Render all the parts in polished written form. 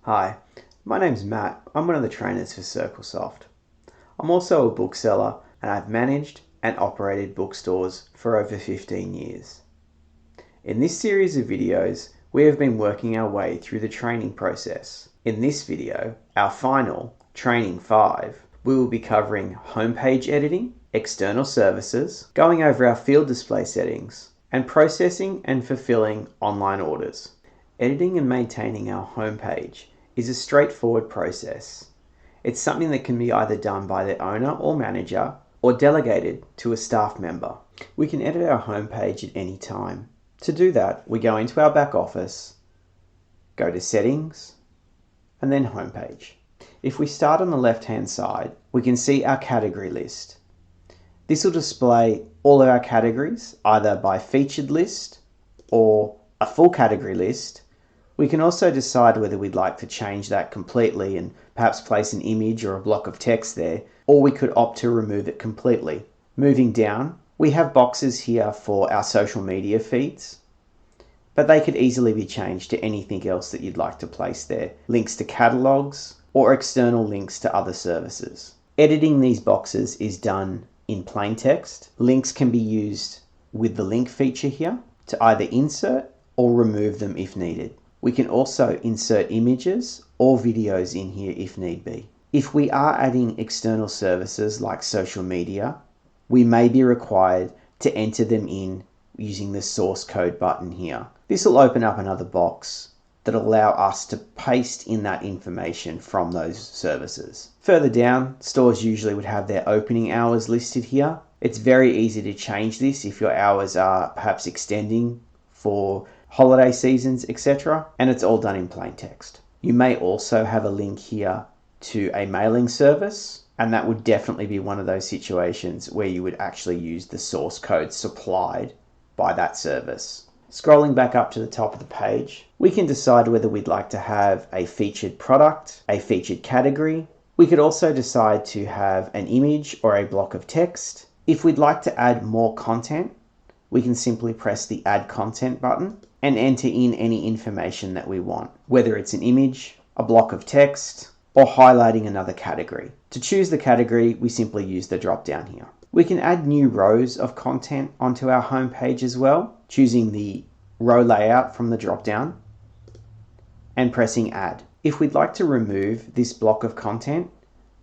Hi, my name's Matt. I'm one of the trainers for CirclePOS. I'm also a bookseller and I've managed and operated bookstores for over 15 years. In this series of videos, we have been working our way through the training process. In this video, our final, Training 5, we will be covering homepage editing, external services, going over our field display settings, and processing and fulfilling online orders. Editing and maintaining our homepage is a straightforward process. It's something that can be either done by the owner or manager or delegated to a staff member. We can edit our homepage at any time. To do that, we go into our back office, go to Settings, and then Homepage. If we start on the left-hand side, we can see our category list. This will display all of our categories, either by featured list or a full category list. We can also decide whether we'd like to change that completely and perhaps place an image or a block of text there, or we could opt to remove it completely. Moving down, we have boxes here for our social media feeds, but they could easily be changed to anything else that you'd like to place there. Links to catalogs or external links to other services. Editing these boxes is done in plain text. Links can be used with the link feature here to either insert or remove them if needed. We can also insert images or videos in here if need be. If we are adding external services like social media, we may be required to enter them in using the source code button here. This will open up another box that will allow us to paste in that information from those services. Further down, stores usually would have their opening hours listed here. It's very easy to change this if your hours are perhaps extending for holiday seasons, etc. And it's all done in plain text. You may also have a link here to a mailing service, and that would definitely be one of those situations where you would actually use the source code supplied by that service. Scrolling back up to the top of the page, we can decide whether we'd like to have a featured product, a featured category. We could also decide to have an image or a block of text. If we'd like to add more content, we can simply press the Add Content button and enter in any information that we want, whether it's an image, a block of text, or highlighting another category. To choose the category, we simply use the drop down here. We can add new rows of content onto our homepage as well, choosing the row layout from the drop down and pressing Add. If we'd like to remove this block of content,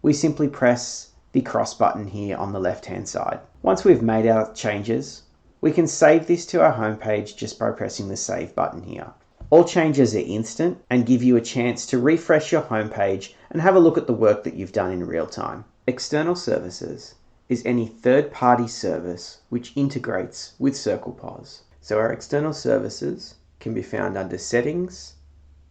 we simply press the cross button here on the left-hand side. Once we've made our changes, we can save this to our homepage just by pressing the Save button here. All changes are instant and give you a chance to refresh your homepage and have a look at the work that you've done in real time. External services is any third-party service which integrates with CirclePOS. So our external services can be found under Settings,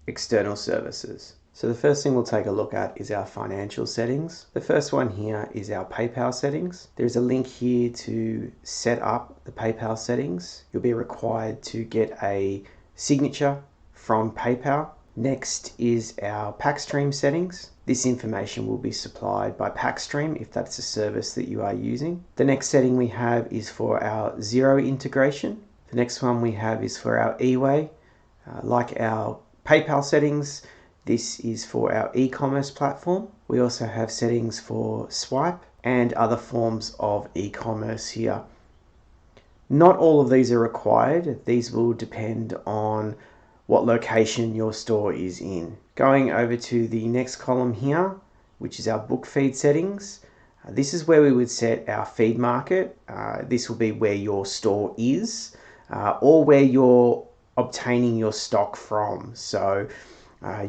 External Services. So the first thing we'll take a look at is our financial settings. The first one here is our PayPal settings. There's a link here to set up the PayPal settings. You'll be required to get a signature from PayPal. Next is our Packstream settings. This information will be supplied by Packstream if that's a service that you are using. The next setting we have is for our Xero integration. The next one we have is for our eWay. Like our PayPal settings, this is for our eCommerce platform. We also have settings for Swipe and other forms of e-commerce here. Not all of these are required. These will depend on what location your store is in. Going over to the next column here, which is our book feed settings. This is where we would set our feed market. This will be where your store is or where you're obtaining your stock from. So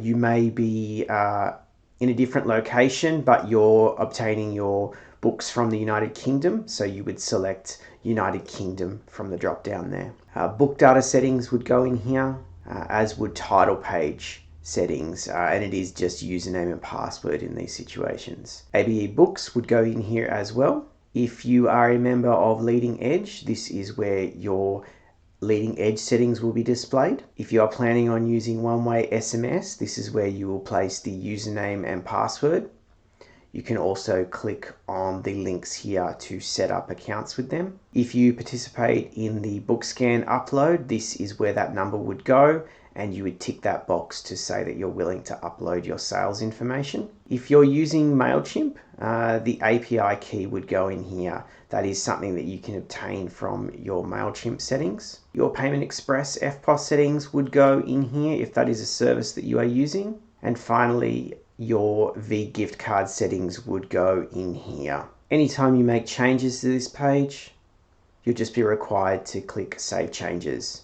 you may be in a different location, but you're obtaining your books from the United Kingdom. So you would select United Kingdom from the drop down there. Book data settings would go in here, as would title page settings, and it is just username and password in these situations. ABE books would go in here as well. If you are a member of Leading Edge, this is where your Leading Edge settings will be displayed. If you are planning on using one-way SMS, this is where you will place the username and password. You can also click on the links here to set up accounts with them. If you participate in the book scan upload, this is where that number would go, and you would tick that box to say that you're willing to upload your sales information. If you're using MailChimp, the API key would go in here. That is something that you can obtain from your MailChimp settings. Your Payment Express FPOS settings would go in here if that is a service that you are using. And finally, your V gift card settings would go in here. Anytime you make changes to this page, you'll just be required to click Save Changes.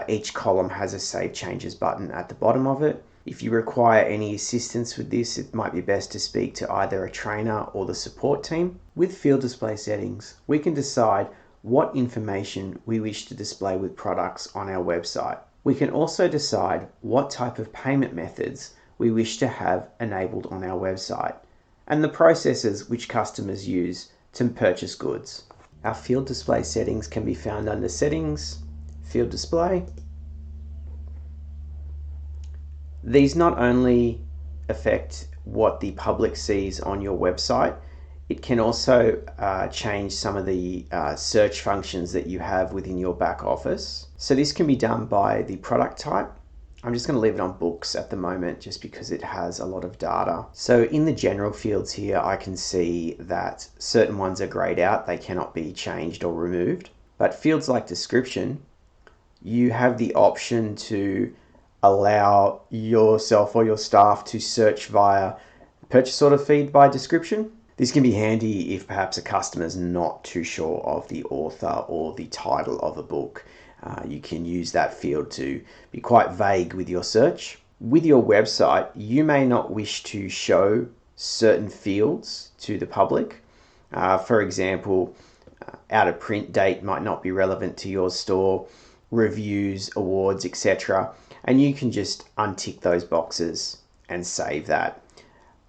Each column has a Save Changes button at the bottom of it. If you require any assistance with this, it might be best to speak to either a trainer or the support team. With field display settings, we can decide what information we wish to display with products on our website. We can also decide what type of payment methods we wish to have enabled on our website and the processes which customers use to purchase goods. Our field display settings can be found under Settings, Field Display. These not only affect what the public sees on your website, it can also change some of the search functions that you have within your back office. So this can be done by the product type. I'm just going to leave it on books at the moment just because it has a lot of data. So in the general fields here, I can see that certain ones are grayed out. They cannot be changed or removed. But fields like description, you have the option to allow yourself or your staff to search via purchase order feed by description. This can be handy if perhaps a customer is not too sure of the author or the title of a book. You can use that field to be quite vague with your search. With your website, you may not wish to show certain fields to the public. For example, out of print date might not be relevant to your store, reviews, awards, etc. And you can just untick those boxes and save that.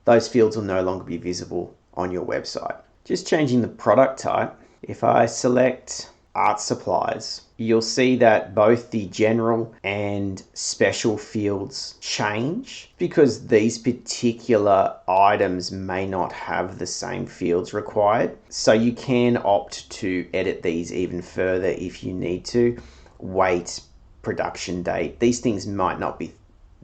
Those fields will no longer be visible on your website. Just changing the product type, if I select art supplies, you'll see that both the general and special fields change because these particular items may not have the same fields required. So you can opt to edit these even further if you need to. Weight, production date, these things might not be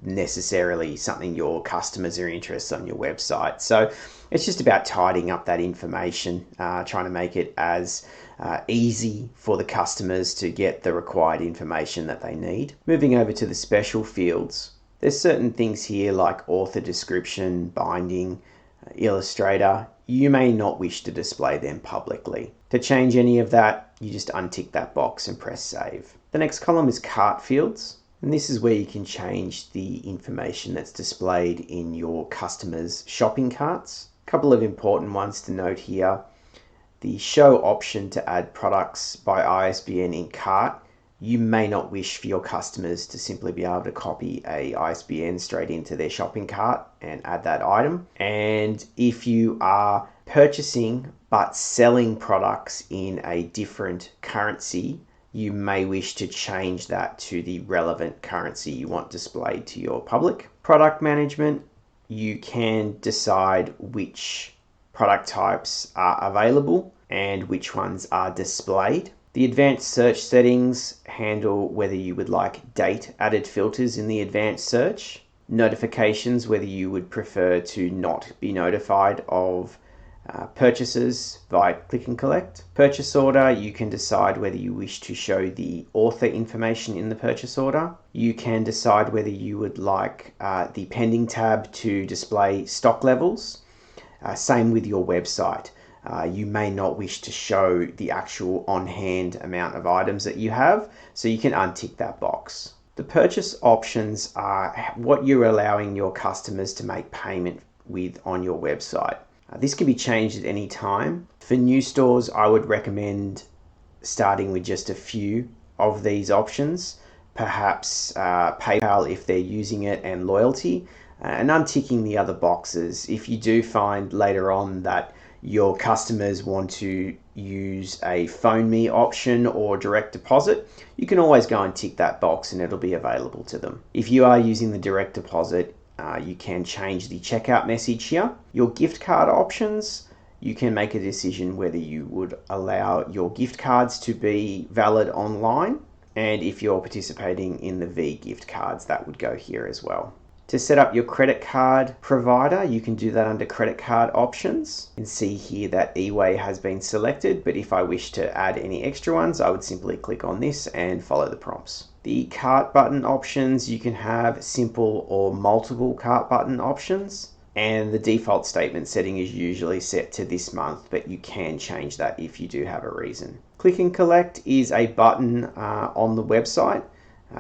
necessarily something your customers are interested on your website. So it's just about tidying up that information, trying to make it as easy for the customers to get the required information that they need. Moving over to the special fields, there's certain things here like author description, binding, illustrator. You may not wish to display them publicly. To change any of that, you just untick that box and press save. The next column is cart fields. And this is where you can change the information that's displayed in your customers' shopping carts. A couple of important ones to note here. The show option to add products by ISBN in cart. You may not wish for your customers to simply be able to copy a ISBN straight into their shopping cart and add that item. And if you are purchasing but selling products in a different currency, you may wish to change that to the relevant currency you want displayed to your public. Product management, you can decide which product types are available and which ones are displayed. The advanced search settings handle whether you would like date added filters in the advanced search, notifications, whether you would prefer to not be notified of purchases via click and collect. Purchase order, you can decide whether you wish to show the author information in the purchase order. You can decide whether you would like the pending tab to display stock levels. Same with your website. You may not wish to show the actual on-hand amount of items that you have, so you can untick that box. The purchase options are what you're allowing your customers to make payment with on your website. This can be changed at any time. For new stores, I would recommend starting with just a few of these options, perhaps PayPal if they're using it, and loyalty, and unticking the other boxes. If you do find later on that your customers want to use a phone me option or direct deposit, you can always go and tick that box and it'll be available to them. If you are using the direct deposit, You can change the checkout message here. Your gift card options, you can make a decision whether you would allow your gift cards to be valid online, and if you're participating in the V gift cards, that would go here as well. To set up your credit card provider, you can do that under credit card options. You can see here that eWay has been selected, but if I wish to add any extra ones, I would simply click on this and follow the prompts. The cart button options, you can have simple or multiple cart button options. And the default statement setting is usually set to this month, but you can change that if you do have a reason. Click and collect is a button on the website.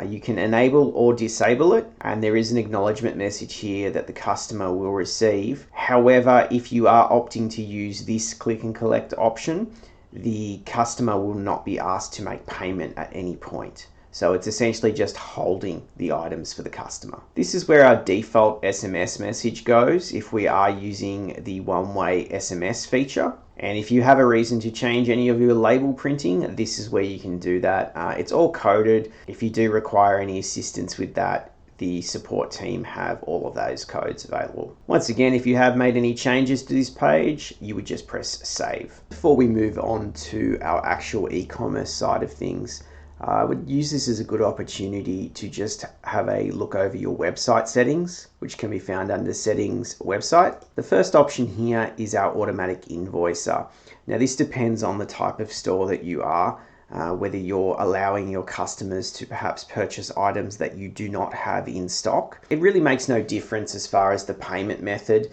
You can enable or disable it, and there is an acknowledgement message here that the customer will receive. However, if you are opting to use this click and collect option, the customer will not be asked to make payment at any point. So it's essentially just holding the items for the customer. This is where our default SMS message goes if we are using the one-way SMS feature. And if you have a reason to change any of your label printing, this is where you can do that. It's all coded. If you do require any assistance with that, the support team have all of those codes available. Once again, if you have made any changes to this page, you would just press save. Before we move on to our actual e-commerce side of things, I would use this as a good opportunity to just have a look over your website settings, which can be found under Settings, Website. The first option here is our automatic invoicer. Now this depends on the type of store that you are, whether you're allowing your customers to perhaps purchase items that you do not have in stock. It really makes no difference as far as the payment method.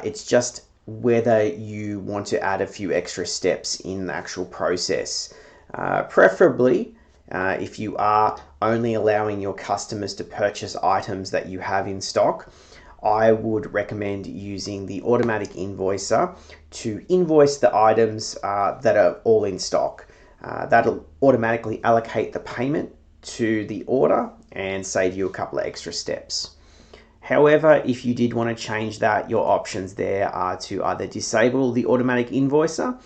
It's just whether you want to add a few extra steps in the actual process. Preferably, if you are only allowing your customers to purchase items that you have in stock, I would recommend using the automatic invoicer to invoice the items that are all in stock. That'll automatically allocate the payment to the order and save you a couple of extra steps. However, if you did want to change that, your options there are to either disable the automatic invoicer,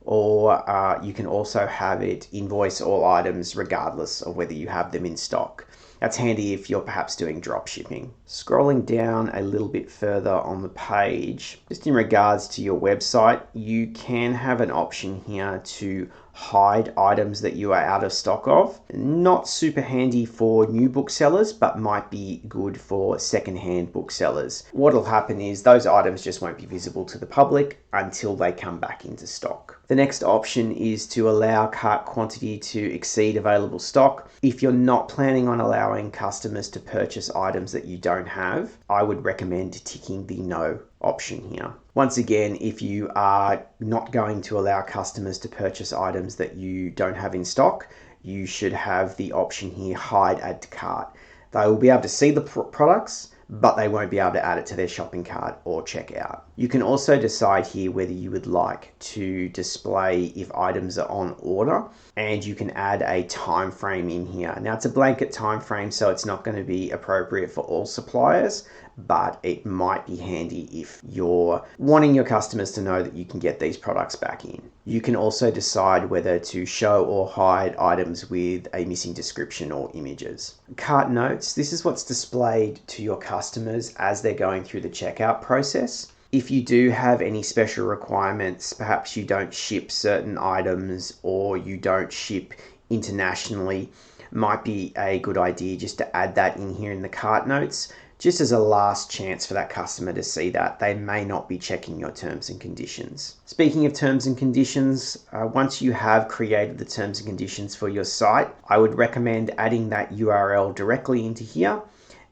or you can also have it invoice all items regardless of whether you have them in stock. That's handy if you're perhaps doing drop shipping. Scrolling down a little bit further on the page, just in regards to your website, you can have an option here to hide items that you are out of stock of. Not super handy for new booksellers, but might be good for secondhand booksellers. What'll happen is those items just won't be visible to the public until they come back into stock. The next option is to allow cart quantity to exceed available stock. If you're not planning on allowing customers to purchase items that you don't have, I would recommend ticking the no option here. Once again, if you are not going to allow customers to purchase items that you don't have in stock, you should have the option here, hide add to cart. They will be able to see the products, but they won't be able to add it to their shopping cart or checkout. You can also decide here whether you would like to display if items are on order, and you can add a time frame in here. Now it's a blanket time frame, so it's not going to be appropriate for all suppliers, but it might be handy if you're wanting your customers to know that you can get these products back in. You can also decide whether to show or hide items with a missing description or images. Cart notes, this is what's displayed to your customers as they're going through the checkout process. If you do have any special requirements, perhaps you don't ship certain items or you don't ship internationally, might be a good idea just to add that in here in the cart notes, just as a last chance for that customer to see that. They may not be checking your terms and conditions. Speaking of terms and conditions, once you have created the terms and conditions for your site, I would recommend adding that URL directly into here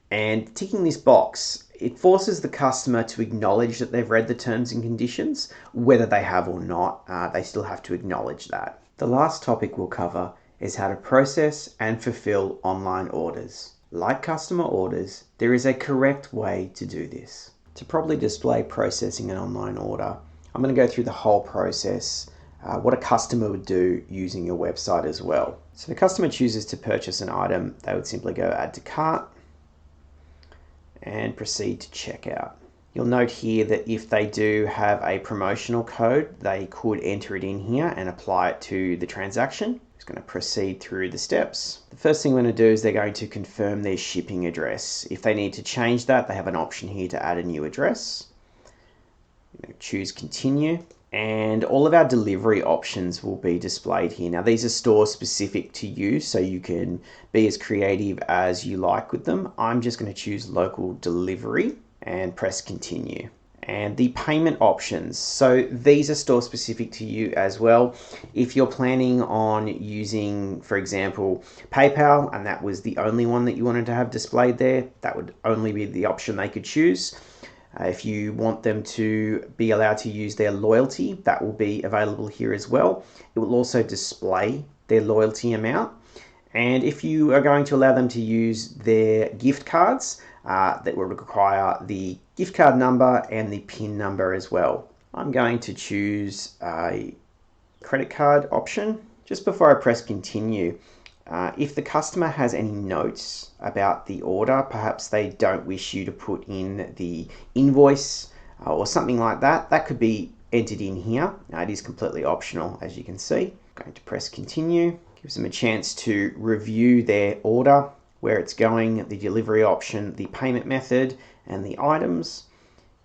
and ticking this box. It forces the customer to acknowledge that they've read the terms and conditions. Whether they have or not, they still have to acknowledge that. The last topic we'll cover is how to process and fulfill online orders. Like customer orders, there is a correct way to do this. To properly display processing an online order, I'm going to go through the whole process, what a customer would do using your website as well. So the customer chooses to purchase an item, they would simply go add to cart and proceed to checkout. You'll note here that if they do have a promotional code, they could enter it in here and apply it to the transaction. Just going to proceed through the steps. The first thing we're going to do is they're going to confirm their shipping address. If they need to change that, they have an option here to add a new address. I'm going to choose continue. And all of our delivery options will be displayed here. Now these are store specific to you, so you can be as creative as you like with them. I'm just going to choose local delivery and press continue. And the payment options, so these are store specific to you as well. If you're planning on using, for example, PayPal, and that was the only one that you wanted to have displayed there, that would only be the option they could choose. If you want them to be allowed to use their loyalty, that will be available here as well. It will also display their loyalty amount. And if you are going to allow them to use their gift cards, that will require the gift card number and the PIN number as well. I'm going to choose a credit card option. Just before I press continue, if the customer has any notes about the order, perhaps they don't wish you to put in the invoice or something like that, that could be entered in here. It is completely optional, as you can see. I'm going to press continue. Gives them a chance to review their order, where it's going, the delivery option, the payment method, and the items.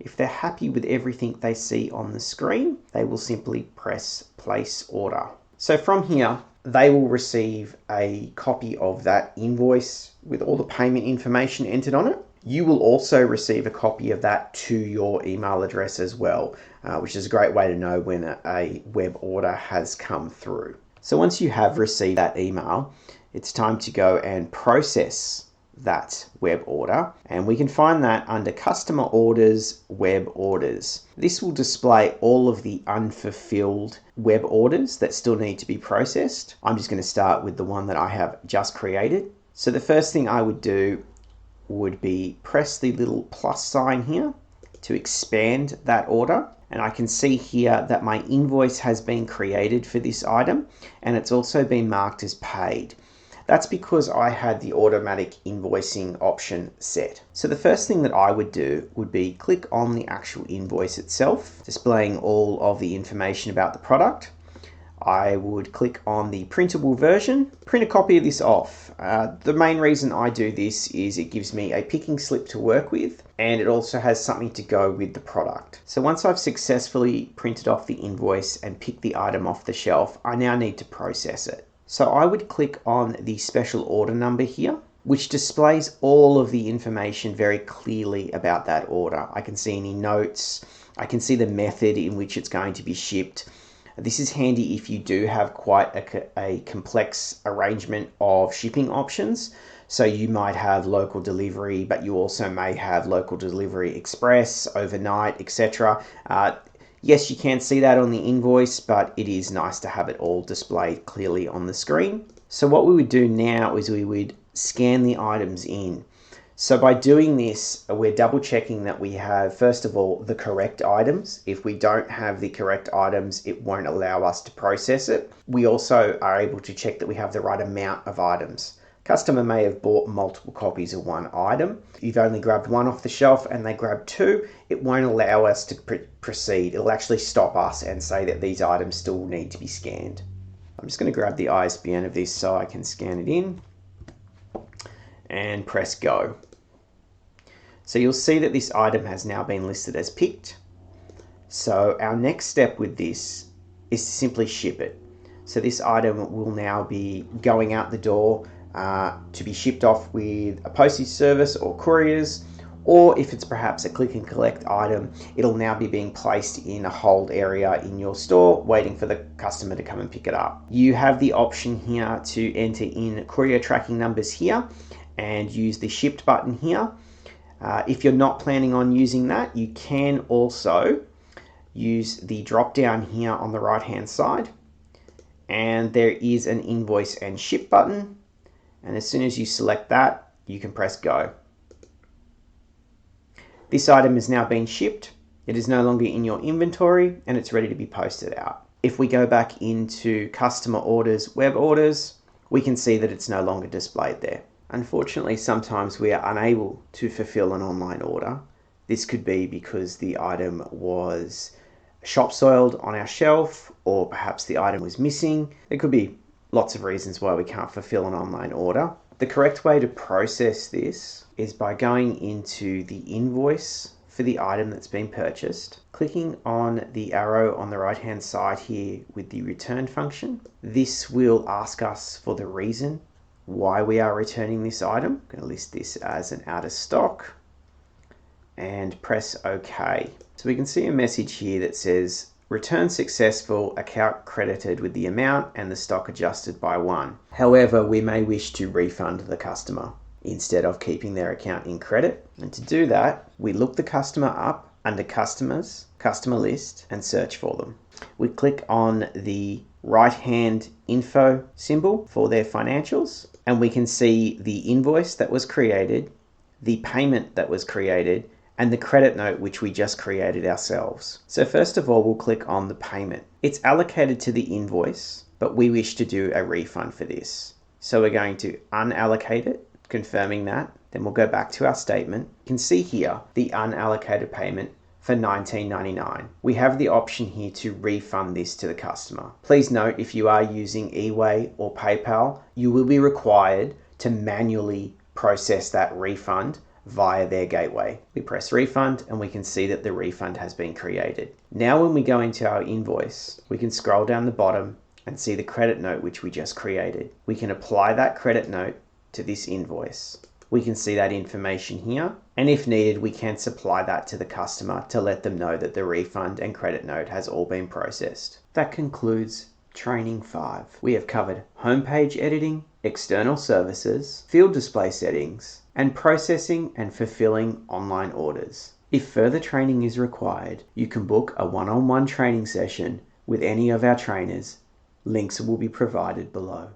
If they're happy with everything they see on the screen, they will simply press place order. So from here, they will receive a copy of that invoice with all the payment information entered on it. You will also receive a copy of that to your email address as well, which is a great way to know when a web order has come through. So once you have received that email, it's time to go and process that web order, and we can find that under customer orders, web orders. This will display all of the unfulfilled web orders that still need to be processed. I'm just going to start with the one that I have just created. So the first thing I would do would be press the little plus sign here to expand that order. And I can see here that my invoice has been created for this item, and it's also been marked as paid. That's because I had the automatic invoicing option set. So the first thing that I would do would be click on the actual invoice itself, displaying all of the information about the product. I would click on the printable version, print a copy of this off. The main reason I do this is it gives me a picking slip to work with, and it also has something to go with the product. So once I've successfully printed off the invoice and picked the item off the shelf, I now need to process it. So I would click on the special order number here, which displays all of the information very clearly about that order. I can see any notes, I can see the method in which it's going to be shipped. This is handy if you do have quite a complex arrangement of shipping options. So you might have local delivery, but you also may have local delivery express, overnight, etc. Yes, you can see that on the invoice, but it is nice to have it all displayed clearly on the screen. So what we would do now is we would scan the items in. So by doing this, we're double checking that we have, first of all, the correct items. If we don't have the correct items, it won't allow us to process it. We also are able to check that we have the right amount of items. Customer may have bought multiple copies of one item. If you've only grabbed one off the shelf and they grab two, it won't allow us to proceed. It'll actually stop us and say that these items still need to be scanned. I'm just going to grab the ISBN of this so I can scan it in and press go. So you'll see that this item has now been listed as picked. So our next step with this is to simply ship it. So this item will now be going out the door to be shipped off with a postage service or couriers, or if it's perhaps a click and collect item, it'll now be being placed in a hold area in your store, waiting for the customer to come and pick it up. You have the option here to enter in courier tracking numbers here and use the shipped button here. If you're not planning on using that, you can also use the drop down here on the right hand side, and there is an invoice and ship button. And as soon as you select that, you can press go. This item has now been shipped. It is no longer in your inventory and it's ready to be posted out. If we go back into customer orders, web orders, we can see that it's no longer displayed there. Unfortunately, sometimes we are unable to fulfill an online order. This could be because the item was shop soiled on our shelf, or perhaps the item was missing. There could be lots of reasons why we can't fulfill an online order. The correct way to process this is by going into the invoice for the item that's been purchased, clicking on the arrow on the right hand side here with the return function. This will ask us for the reason why we are returning this item. I'm going to list this as an out of stock and press OK. So we can see a message here that says return successful, account credited with the amount and the stock adjusted by 1. However, we may wish to refund the customer instead of keeping their account in credit. And to do that, we look the customer up under customers, customer list, and search for them. We click on the right-hand info symbol for their financials, and we can see the invoice that was created, the payment that was created, and the credit note which we just created ourselves. So first of all, we'll click on the payment. It's allocated to the invoice, but we wish to do a refund for this. So we're going to unallocate it, confirming that. Then we'll go back to our statement. You can see here the unallocated payment for $19.99. We have the option here to refund this to the customer. Please note, if you are using eWay or PayPal, you will be required to manually process that refund via their gateway. We press refund and we can see that the refund has been created. Now when we go into our invoice, we can scroll down the bottom and see the credit note which we just created. We can apply that credit note to this invoice. We can see that information here, and if needed, we can supply that to the customer to let them know that the refund and credit note has all been processed. That concludes Training 5. We have covered homepage editing, external services, field display settings, and processing and fulfilling online orders. If further training is required, you can book a one-on-one training session with any of our trainers. Links will be provided below.